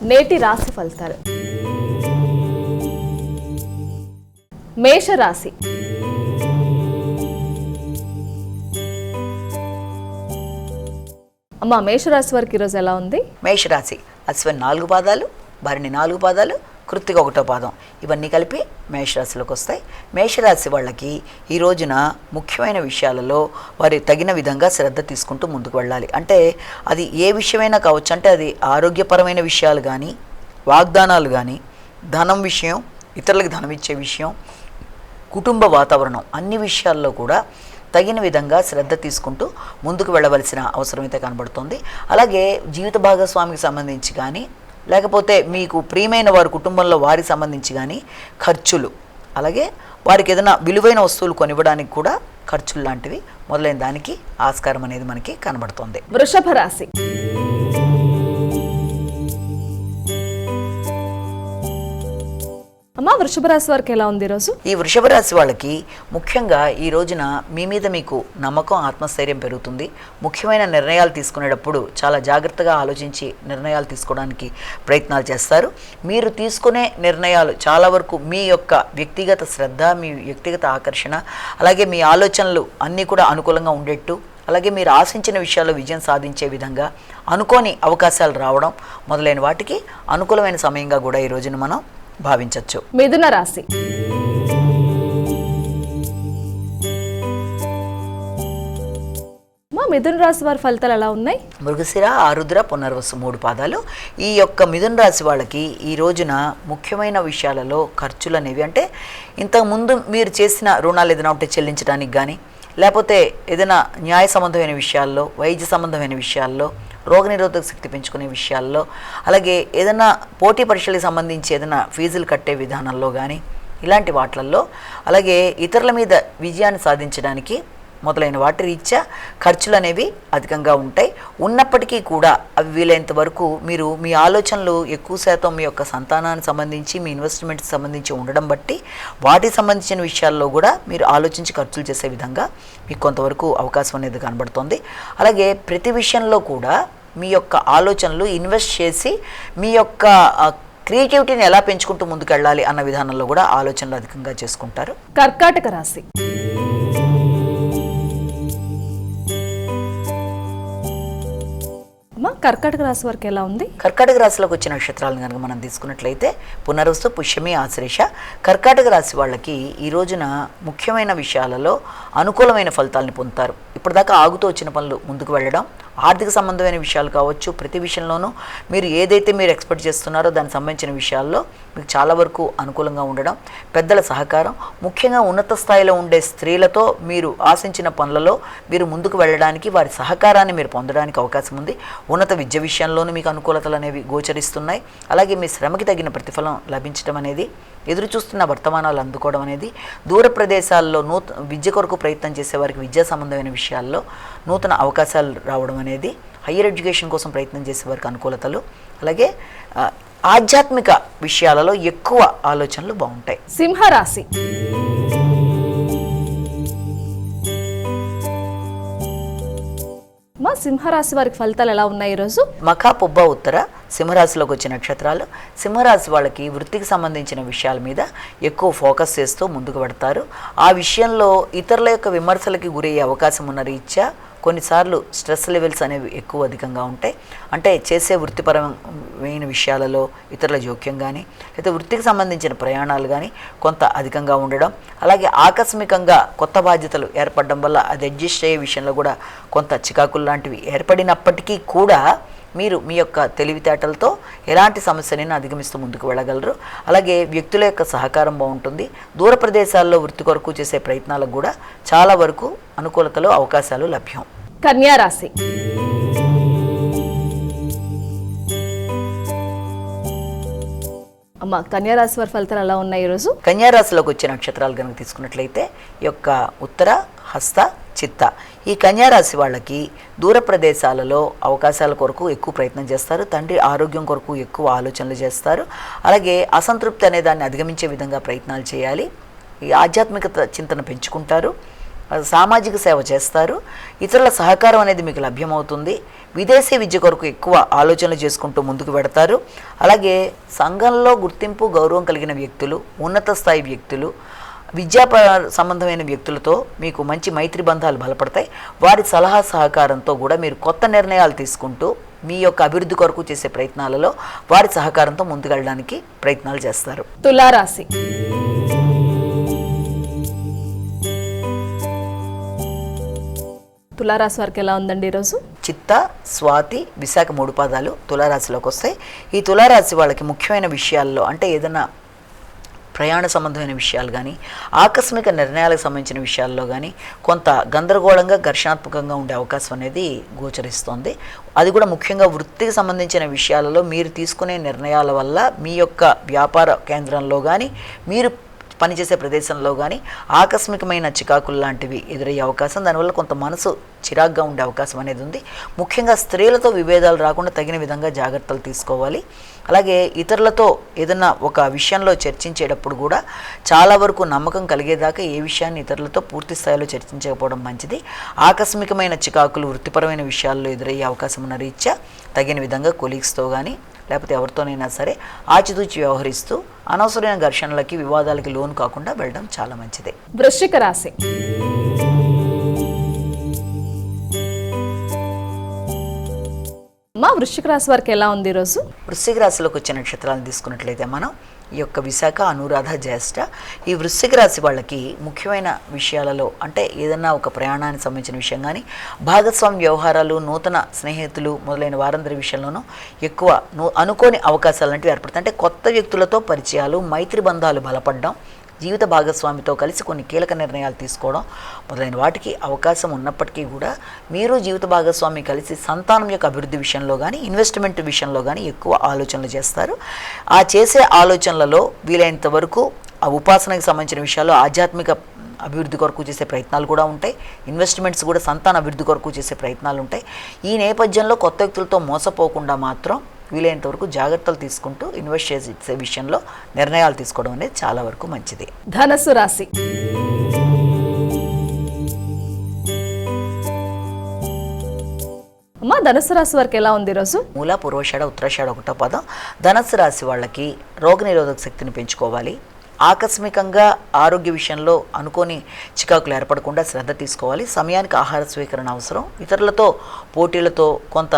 నేటి రాశి ఫలితాలు. మేషరాశి. అమ్మ, మేషరాశి వారికి ఈరోజు ఎలా ఉంది? మేషరాశి అశ్విన్ 4 పాదాలు, భరణి 4 పాదాలు, కృత్తిక 1వ పాదం, ఇవన్నీ కలిపి మేషరాశిలోకి వస్తాయి. మేషరాశి వాళ్ళకి ఈ రోజున ముఖ్యమైన విషయాలలో వారి తగిన విధంగా శ్రద్ధ తీసుకుంటూ ముందుకు వెళ్ళాలి. అంటే అది ఏ విషయమైనా కావచ్చు. అంటే అది ఆరోగ్యపరమైన విషయాలు కానీ, వాగ్దానాలు కానీ, ధనం విషయం, ఇతరులకు ధనం ఇచ్చే విషయం, కుటుంబ వాతావరణం, అన్ని విషయాల్లో కూడా తగిన విధంగా శ్రద్ధ తీసుకుంటూ ముందుకు వెళ్ళవలసిన అవసరం అయితే కనబడుతుంది. అలాగే జీవిత భాగస్వామికి సంబంధించి కానీ, లేకపోతే మీకు ప్రియమైన వారి కుటుంబంలో వారికి సంబంధించి కానీ ఖర్చులు, అలాగే వారికి ఏదైనా విలువైన వస్తువులు కొనివ్వడానికి కూడా ఖర్చులు లాంటివి మొదలైన దానికి ఆస్కారం అనేది మనకి కనబడుతుంది. వృషభ రాశి. అమ్మా, వృషభ రాశి వారికి ఎలా ఉంది ఈరోజు? ఈ వృషభ రాశి వాళ్ళకి ముఖ్యంగా ఈ రోజున మీ మీద మీకు నమ్మకం, ఆత్మస్థైర్యం పెరుగుతుంది. ముఖ్యమైన నిర్ణయాలు తీసుకునేటప్పుడు చాలా జాగ్రత్తగా ఆలోచించి నిర్ణయాలు తీసుకోవడానికి ప్రయత్నాలు చేస్తారు. మీరు తీసుకునే నిర్ణయాలు చాలా వరకు మీ యొక్క వ్యక్తిగత శ్రద్ధ, మీ వ్యక్తిగత ఆకర్షణ, అలాగే మీ ఆలోచనలు అన్నీ కూడా అనుకూలంగా ఉండేట్టు, అలాగే మీరు ఆశించిన విషయాల్లో విజయం సాధించే విధంగా అనుకోని అవకాశాలు రావడం మొదలైన వాటికి అనుకూలమైన సమయంగా కూడా ఈ రోజున మనం భావించవచ్చు. మిథున రాశి. మిథున రాశి వారి ఫలితాలు ఎలా ఉన్నాయి? మృగశిర, ఆరుద్ర, పునర్వసు 3 పాదాలు. ఈ యొక్క మిథున రాశి వాళ్ళకి ఈ రోజున ముఖ్యమైన విషయాలలో ఖర్చులు అనేవి, అంటే ఇంతకుముందు మీరు చేసిన రుణాలు ఏదైనా ఉంటే చెల్లించడానికి కానీ, లేకపోతే ఏదైనా న్యాయ సంబంధమైన విషయాల్లో, వైద్య సంబంధమైన విషయాల్లో, రోగనిరోధక శక్తి పెంచుకునే విషయాల్లో, అలాగే ఏదైనా పోటీ పరీక్షలకు సంబంధించి ఏదైనా ఫీజులు కట్టే విధానంలో కానీ, ఇలాంటి వాటిల్లో, అలాగే ఇతరుల మీద విజయాన్ని సాధించడానికి మొదలైన వాటి రీత్యా ఖర్చులు అనేవి అధికంగా ఉంటాయి. ఉన్నప్పటికీ కూడా అవి వీలైనంత వరకు మీరు మీ ఆలోచనలు ఎక్కువ శాతం మీ యొక్క సంతానానికి సంబంధించి, మీ ఇన్వెస్ట్మెంట్కి సంబంధించి ఉండడం బట్టి వాటికి సంబంధించిన విషయాల్లో కూడా మీరు ఆలోచించి ఖర్చులు చేసే విధంగా మీకు కొంతవరకు అవకాశం అనేది కనబడుతుంది. అలాగే ప్రతి విషయంలో కూడా మీ యొక్క ఆలోచనలు ఇన్వెస్ట్ చేసి మీ యొక్క క్రియేటివిటీని ఎలా పెంచుకుంటూ ముందుకెళ్ళాలి అన్న విధానంలో కూడా ఆలోచనలు అధికంగా చేసుకుంటారు. కర్కాటక రాశి. కర్కాటక రాశి వారికి ఎలా ఉంది? కర్కాటక రాశిలోకి వచ్చిన నక్షత్రాలను కనుక మనం తీసుకున్నట్లయితే పునర్వసు, పుష్యమి, ఆశ్లేష. కర్కాటక రాశి వాళ్ళకి ఈ రోజున ముఖ్యమైన విషయాలలో అనుకూలమైన ఫలితాలను పొందుతారు. ఇప్పటిదాకా ఆగుతూ వచ్చిన పనులు ముందుకు వెళ్ళడం, ఆర్థిక సంబంధమైన విషయాలు కావచ్చు, ప్రతి విషయంలోనూ మీరు ఏదైతే మీరు ఎక్స్పెక్ట్ చేస్తున్నారో దానికి సంబంధించిన విషయాల్లో మీకు చాలా వరకు అనుకూలంగా ఉండడం, పెద్దల సహకారం, ముఖ్యంగా ఉన్నత స్థాయిలో ఉండే స్త్రీలతో మీరు ఆశించిన పనులలో మీరు ముందుకు వెళ్ళడానికి వారి సహకారాన్ని మీరు పొందడానికి అవకాశం ఉంది. ఉన్నత విద్య విషయంలోనూ మీకు అనుకూలతలు అనేవి గోచరిస్తున్నాయి. అలాగే మీ శ్రమకి తగిన ప్రతిఫలం లభించడం అనేది, ఎదురు చూస్తున్న వర్తమానాలు అందుకోవడం అనేది, దూర ప్రదేశాల్లో విద్య కొరకు ప్రయత్నం చేసే వారికి విద్యా సంబంధమైన విషయాల్లో నూతన అవకాశాలు రావడం అనేది, హయ్యర్ ఎడ్యుకేషన్ కోసం ప్రయత్నం చేసే వారికి అనుకూలతలు, అలాగే ఆధ్యాత్మిక విషయాలలో ఎక్కువ ఆలోచనలు బాగుంటాయి. సింహరాశి. మా సింహరాశి వారికి ఫలితాలు ఎలా ఉన్నాయి ఈరోజు? మఖ, పుబ్బ, ఉత్తర సింహరాశిలోకి వచ్చిన నక్షత్రాలు. సింహరాశి వాళ్ళకి వృత్తికి సంబంధించిన విషయాల మీద ఎక్కువ ఫోకస్ చేస్తూ ముందుకు పెడతారు. ఆ విషయంలో ఇతరుల యొక్క విమర్శలకి గురయ్యే అవకాశం ఉన్న రీత్యా కొన్నిసార్లు స్ట్రెస్ లెవెల్స్ అనేవి ఎక్కువ అధికంగా ఉంటాయి. అంటే చేసే వృత్తిపరమైన విషయాలలో ఇతరుల జోక్యం కానీ, లేదా వృత్తికి సంబంధించిన ప్రయాణాలు కానీ కొంత అధికంగా ఉండడం, అలాగే ఆకస్మికంగా కొత్త బాధ్యతలు ఏర్పడడం వల్ల అది అడ్జస్ట్ అయ్యే విషయంలో కూడా కొంత చికాకులు లాంటివి ఏర్పడినప్పటికీ కూడా మీరు మీ యొక్క తెలివితేటలతో ఎలాంటి సమస్యనైనా అధిగమిస్తూ ముందుకు వెళ్ళగలరు. అలాగే వ్యక్తుల యొక్క సహకారం బాగుంటుంది. దూర ప్రదేశాల్లో వృత్తి కొరకు చేసే ప్రయత్నాలకు కూడా చాలా వరకు అనుకూలతలు, అవకాశాలు లభ్యం. కన్యా రాశి. అమ్మ, కన్యా రాశి వారి ఫలితాలు ఎలా ఉన్నాయి ఈరోజు? కన్యా రాశిలోకి వచ్చే నక్షత్రాలు కనుక తీసుకున్నట్లయితే ఈ యొక్క ఉత్తర, హస్త, చిత్త. ఈ కన్యారాశి వాళ్ళకి దూర ప్రదేశాలలో అవకాశాల కొరకు ఎక్కువ ప్రయత్నం చేస్తారు. తండ్రి ఆరోగ్యం కొరకు ఎక్కువ ఆలోచనలు చేస్తారు. అలాగే అసంతృప్తి అనే దాన్ని అధిగమించే విధంగా ప్రయత్నాలు చేయాలి. ఈ ఆధ్యాత్మికత చింతన పెంచుకుంటారు. సామాజిక సేవ చేస్తారు. ఇతరుల సహకారం అనేది మీకు లభ్యమవుతుంది. విదేశీ విద్య కొరకు ఎక్కువ ఆలోచనలు చేసుకుంటూ ముందుకు పెడతారు. అలాగే సంఘంలో గుర్తింపు గౌరవం కలిగిన వ్యక్తులు, ఉన్నత స్థాయి వ్యక్తులు, విద్యా సంబంధమైన వ్యక్తులతో మీకు మంచి మైత్రి బంధాలు బలపడతాయి. వారి సలహా సహకారంతో కూడా మీరు కొత్త నిర్ణయాలు తీసుకుంటూ మీ యొక్క అభివృద్ధి కొరకు చేసే ప్రయత్నాలలో వారి సహకారంతో ముందుకెళ్ళడానికి ప్రయత్నాలు చేస్తారు. తులారాశి. తులారాశి వారికి ఎలా ఉందండి ఈరోజు? చిత్త, స్వాతి, విశాఖ 3 పాదాలు తులారాశిలోకి వస్తాయి. ఈ తులారాశి వాళ్ళకి ముఖ్యమైన విషయాల్లో అంటే ఏదైనా ప్రయాణ సంబంధమైన విషయాలు కానీ, ఆకస్మిక నిర్ణయాలకు సంబంధించిన విషయాల్లో కానీ కొంత గందరగోళంగా, ఘర్షణాత్మకంగా ఉండే అవకాశం అనేది గోచరిస్తోంది. అది కూడా ముఖ్యంగా వృత్తికి సంబంధించిన విషయాలలో మీరు తీసుకునే నిర్ణయాల వల్ల మీ యొక్క వ్యాపార కేంద్రంలో కానీ, మీరు పనిచేసే ప్రదేశంలో కానీ ఆకస్మికమైన చికాకులు లాంటివి ఎదురయ్యే అవకాశం, దానివల్ల కొంత మనసు చిరాగ్గా ఉండే అవకాశం అనేది ఉంది. ముఖ్యంగా స్త్రీలతో విభేదాలు రాకుండా తగిన విధంగా జాగ్రత్తలు తీసుకోవాలి. అలాగే ఇతరులతో ఏదైనా ఒక విషయంలో చర్చించేటప్పుడు కూడా చాలా వరకు నమ్మకం కలిగేదాకా ఏ విషయాన్ని ఇతరులతో పూర్తి స్థాయిలో చర్చించకపోవడం మంచిది. ఆకస్మికమైన చికాకులు వృత్తిపరమైన విషయాల్లో ఎదురయ్యే అవకాశం ఉన్న రీత్యా తగిన విధంగా కొలీగ్స్తో కానీ లేకపోతే ఎవరితోనైనా సరే ఆచితూచి వ్యవహరిస్తూ అనవసరమైన ఘర్షణలకి, వివాదాలకి లోను కాకుండా వెళ్ళడం చాలా మంచిది. వృశ్చిక రాశి. మా వృశ్చిక రాశి వారికి ఎలా ఉంది ఈరోజు? వృశ్చిక రాశిలోకి వచ్చే నక్షత్రాలను తీసుకున్నట్లయితే మనం ఈ యొక్క విశాఖ, అనురాధ, జ్యేష్ఠ, ఈ వృశ్చిక రాశి వాళ్ళకి ముఖ్యమైన విషయాలలో అంటే ఏదన్నా ఒక ప్రయాణానికి సంబంధించిన విషయం కానీ, భాగస్వామ్య వ్యవహారాలు, నూతన స్నేహితులు మొదలైన వారందరి విషయంలోనూ ఎక్కువ అనుకోని అవకాశాలు లాంటివి ఏర్పడతాయి. అంటే కొత్త వ్యక్తులతో పరిచయాలు, మైత్రి బంధాలు బలపడడం, జీవిత భాగస్వామితో కలిసి కొన్ని కీలక నిర్ణయాలు తీసుకోవడం మొదలైన వాటికి అవకాశం ఉన్నప్పటికీ కూడా మీరు జీవిత భాగస్వామి కలిసి సంతానం యొక్క అభివృద్ధి విషయంలో కానీ, ఇన్వెస్ట్మెంట్ విషయంలో కానీ ఎక్కువ ఆలోచనలు చేస్తారు. ఆ చేసే ఆలోచనలలో వీలైనంత వరకు ఆ ఉపాసనకు సంబంధించిన విషయాల్లో ఆధ్యాత్మిక అభివృద్ధి కొరకు చేసే ప్రయత్నాలు కూడా ఉంటాయి. ఇన్వెస్ట్మెంట్స్ కూడా సంతాన అభివృద్ధి కొరకు చేసే ప్రయత్నాలు ఉంటాయి. ఈ నేపథ్యంలో కొత్త వ్యక్తులతో మోసపోకుండా మాత్రం వీలైనంత వరకు జాగ్రత్తలు తీసుకుంటూ ఇన్వెస్ట్ చేసే విషయంలో నిర్ణయాలు తీసుకోవడం అనేది చాలా వరకు మంచిది. ధనస్సు రాశి. అమ్మా, ధనుసు రాశి వారికి ఎలా ఉంది ఈరోజు? మూల, పూర్వషాఢ, ఉత్తరాషాఢ 1వ పాదం ధనస్సు రాశి వాళ్ళకి రోగనిరోధక శక్తిని పెంచుకోవాలి. ఆకస్మికంగా ఆరోగ్య విషయంలో అనుకోని చికాకులు ఏర్పడకుండా శ్రద్ధ తీసుకోవాలి. సమయానికి ఆహార స్వీకరణ అవసరం. ఇతరులతో పోటీలతో కొంత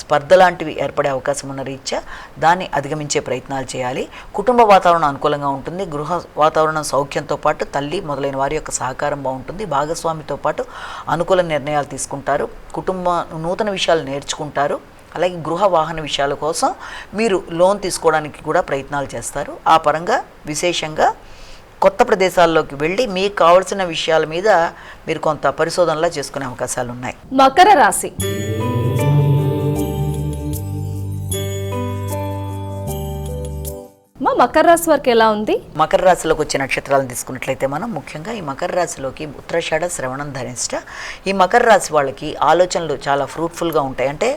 స్పర్ధ లాంటివి ఏర్పడే అవకాశం ఉన్న రీత్యా దాన్ని అధిగమించే ప్రయత్నాలు చేయాలి. కుటుంబ వాతావరణం అనుకూలంగా ఉంటుంది. గృహ వాతావరణం సౌఖ్యంతో పాటు తల్లి మొదలైన వారి యొక్క సహకారం బాగుంటుంది. భాగస్వామితో పాటు అనుకూల నిర్ణయాలు తీసుకుంటారు. నూతన విషయాలు నేర్చుకుంటారు. అలాగే గృహ వాహన విషయాల కోసం మీరు లోన్ తీసుకోవడానికి కూడా ప్రయత్నాలు చేస్తారు. ఆ పరంగా విశేషంగా కొత్త ప్రదేశాల్లోకి వెళ్ళి మీకు కావాల్సిన విషయాల మీద మీరు కొంత పరిశోధనలా చేసుకునే అవకాశాలు ఉన్నాయి. మకర రాశి. మకర రాశి వారికి ఎలా ఉంది? మకర రాశిలోకి వచ్చే నక్షత్రాలను తీసుకున్నట్లయితే మనం ముఖ్యంగా ఈ మకర రాశిలోకి ఉత్తరాషాఢ, శ్రవణం, ధనిష్ట, ఈ మకర రాశి వాళ్ళకి ఆలోచనలు చాలా ఫ్రూట్ఫుల్గా ఉంటాయి. అంటే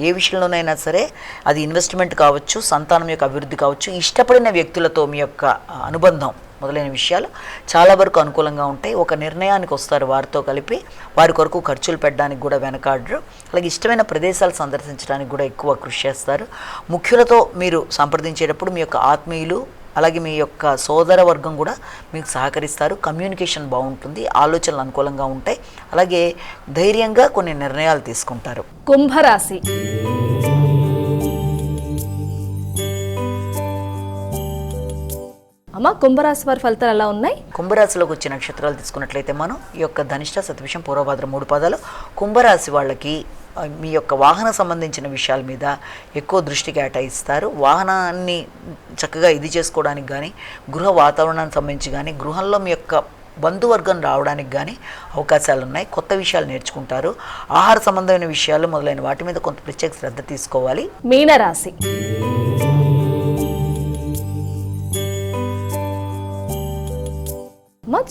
ఏ విషయంలోనైనా సరే అది ఇన్వెస్ట్మెంట్ కావచ్చు, సంతానం యొక్క అభివృద్ధి కావచ్చు, ఇష్టపడిన వ్యక్తులతో మీ యొక్క అనుబంధం మొదలైన విషయాలు చాలా వరకు అనుకూలంగా ఉంటాయి. ఒక నిర్ణయానికి వస్తారు వారితో కలిపి. వారి కొరకు ఖర్చులు పెట్టడానికి కూడా వెనకాడరు. అలాగే ఇష్టమైన ప్రదేశాలు సందర్శించడానికి కూడా ఎక్కువ కృషి చేస్తారు. ముఖ్యులతో మీరు సంప్రదించేటప్పుడు మీ యొక్క ఆత్మీయులు అలాగే మీ యొక్క సోదర వర్గం కూడా మీకు సహకరిస్తారు. కమ్యూనికేషన్ బాగుంటుంది. ఆలోచనలు అనుకూలంగా ఉంటాయి. అలాగే ధైర్యంగా కొన్ని నిర్ణయాలు తీసుకుంటారు. కుంభరాశి. అమ్మ, కుంభరాశి వారి ఫలితాలు ఎలా ఉన్నాయి? కుంభరాశిలోకి వచ్చే నక్షత్రాలు తీసుకున్నట్లయితే మనం ఈ యొక్క ధనిష్ట, శతభిషం, పూర్వభద్ర 3 పాదాలు కుంభరాశి వాళ్ళకి మీ యొక్క వాహన సంబంధించిన విషయాల మీద ఎక్కువ దృష్టి కేటాయిస్తారు. వాహనాన్ని చక్కగా ఇది చేసుకోవడానికి కానీ, గృహ వాతావరణానికి సంబంధించి కానీ, గృహంలో మీ యొక్క బంధువర్గం రావడానికి కానీ అవకాశాలు ఉన్నాయి. కొత్త విషయాలు నేర్చుకుంటారు. ఆహార సంబంధమైన విషయాలు మొదలైన వాటి మీద కొంత ప్రత్యేక శ్రద్ధ తీసుకోవాలి. మీనరాశి.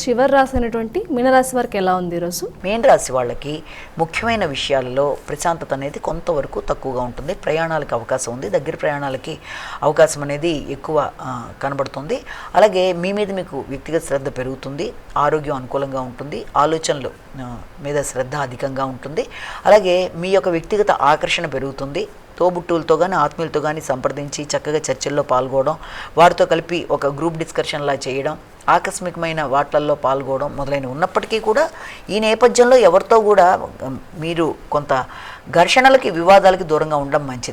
చివరి రాశి అయినటువంటి మీనరాశి వారికి ఎలా ఉంది ఈరోజు? మీన రాశి వాళ్ళకి ముఖ్యమైన విషయాలలో ప్రశాంతత అనేది కొంతవరకు తక్కువగా ఉంటుంది. ప్రయాణాలకు అవకాశం ఉంది, దగ్గర ప్రయాణాలకి అవకాశం అనేది ఎక్కువ కనబడుతుంది. అలాగే మీ మీద మీకు వ్యక్తిగత శ్రద్ధ పెరుగుతుంది, ఆరోగ్యం అనుకూలంగా ఉంటుంది, ఆలోచనలు మీద శ్రద్ధ అధికంగా ఉంటుంది. అలాగే మీ యొక్క వ్యక్తిగత ఆకర్షణ పెరుగుతుంది. తోబుట్టువులతో కానీ ఆత్మీయులతో కానీ సంప్రదించి చక్కగా చర్చల్లో పాల్గొనడం, వారితో కలిపి ఒక గ్రూప్ డిస్కషన్లా చేయడం, ఆకస్మికమైన వాటిల్లో పాల్గొనడం మొదలైనవి ఉన్నప్పటికీ కూడా ఈ నేపథ్యంలో ఎవరితో కూడా మీరు కొంత ఘర్షణలకి వివాదాలకి దూరంగా ఉండడం మంచిది.